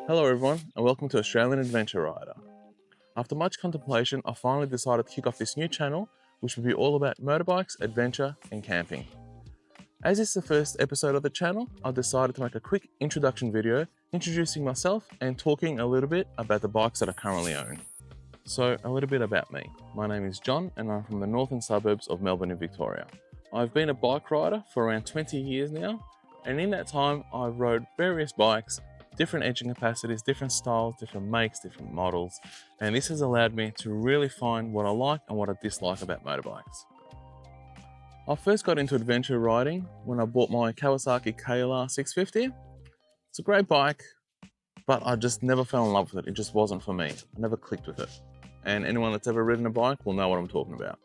Hello everyone and welcome to Australian Adventure Rider. After much contemplation, I finally decided to kick off this new channel which will be all about motorbikes, adventure and camping. As it's the first episode of the channel, I decided to make a quick introduction video introducing myself and talking a little bit about the bikes that I currently own. So a little bit about me. My name is John and I'm from the northern suburbs of Melbourne in Victoria. I've been a bike rider for around 20 years now, and in that time I've rode various bikes, different engine capacities, different styles, different makes, different models, and this has allowed me to really find what I like and what I dislike about motorbikes. I first got into adventure riding when I bought my Kawasaki KLR 650. It's a great bike, but I just never fell in love with it. It just wasn't for me. I never clicked with it. And anyone that's ever ridden a bike will know what I'm talking about.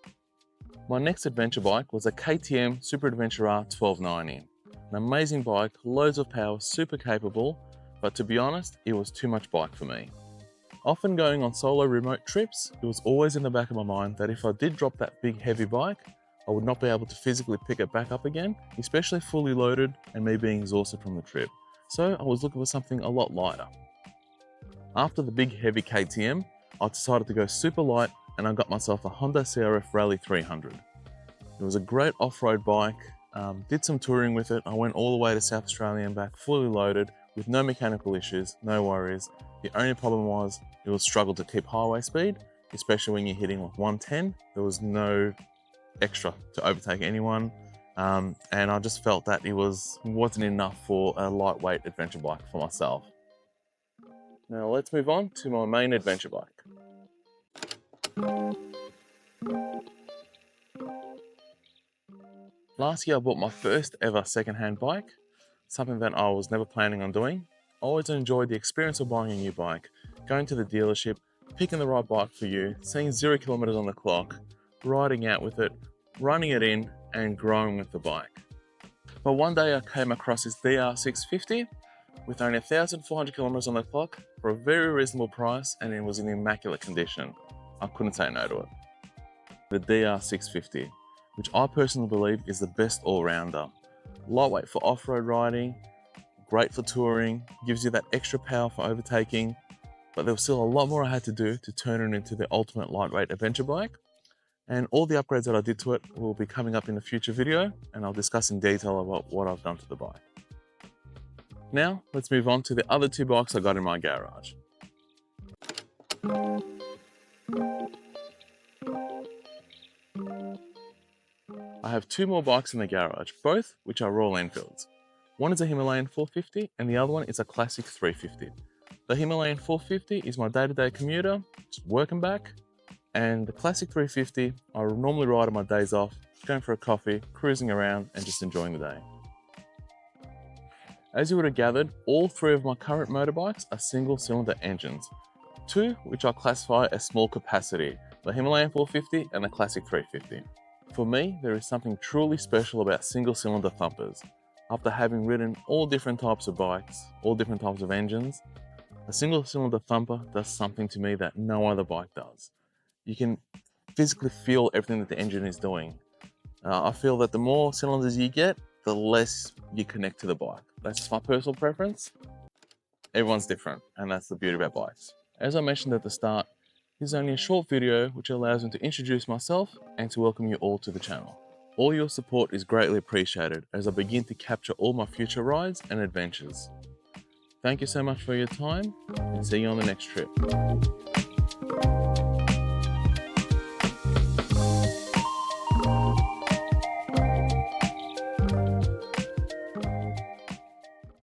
My next adventure bike was a KTM Super Adventure R 1290. An amazing bike, loads of power, super capable, but to be honest, it was too much bike for me. Often going on solo remote trips, it was always in the back of my mind that if I did drop that big heavy bike, I would not be able to physically pick it back up again, especially fully loaded and me being exhausted from the trip. So I was looking for something a lot lighter. After the big heavy KTM, I decided to go super light and I got myself a Honda CRF Rally 300. It was a great off-road bike, did some touring with it. I went all the way to South Australia and back fully loaded with no mechanical issues, no worries. The only problem was it would struggle to keep highway speed, especially when you're hitting like 110. There was no extra to overtake anyone. And I just felt that it wasn't enough for a lightweight adventure bike for myself. Now let's move on to my main adventure bike. Last year I bought my first ever second-hand bike, something that I was never planning on doing. I always enjoyed the experience of buying a new bike, going to the dealership, picking the right bike for you, seeing 0 kilometers on the clock, riding out with it, running it in and growing with the bike. But one day I came across this DR650 with only 1,400 kilometers on the clock for a very reasonable price, and it was in immaculate condition. I couldn't say no to it. The DR650, which I personally believe is the best all-rounder. Lightweight for off-road riding, great for touring, gives you that extra power for overtaking, but there was still a lot more I had to do to turn it into the ultimate lightweight adventure bike. And all the upgrades that I did to it will be coming up in a future video, and I'll discuss in detail about what I've done to the bike. Now, let's move on to the other two bikes I got in my garage. I have two more bikes in the garage, both which are Royal Enfields. One is a Himalayan 450 and the other one is a classic 350. The Himalayan 450 is my day-to-day commuter, just work and back, and the classic 350 I normally ride on my days off, going for a coffee, cruising around and just enjoying the day. As you would have gathered, all three of my current motorbikes are single-cylinder engines, two which I classify as small capacity, the Himalayan 450 and the classic 350. For me, there is something truly special about single-cylinder thumpers. After having ridden all different types of bikes, all different types of engines, a single-cylinder thumper does something to me that no other bike does. You can physically feel everything that the engine is doing. I feel that the more cylinders you get, the less you connect to the bike. That's just my personal preference. Everyone's different, and that's the beauty about bikes. As I mentioned at the start, this is only a short video which allows me to introduce myself and to welcome you all to the channel. All your support is greatly appreciated as I begin to capture all my future rides and adventures. Thank you so much for your time and see you on the next trip.